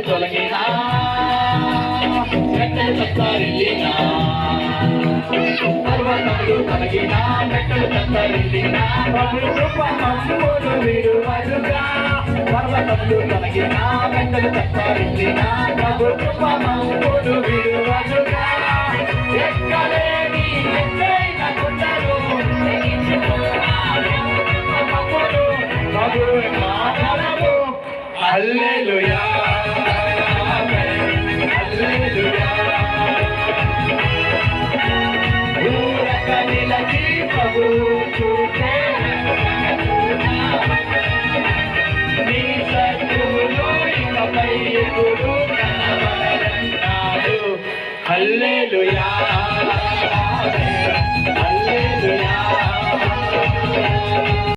తొలగిన మెట్టలు తత్తరిల్లిన పర్వతములు తొలగిన మెట్టలు తత్తరిల్లిన ప్రభు కృప మమ్మును విడువదుగా పర్వతములు తొలగిన మెట్టలు తత్తరిల్లిన ప్రభు కృప మమ్మును విడువదుగా ఎక్కలేని ఎక్కైన కొండలు ప్రభు మాటలు హల్లెలూయా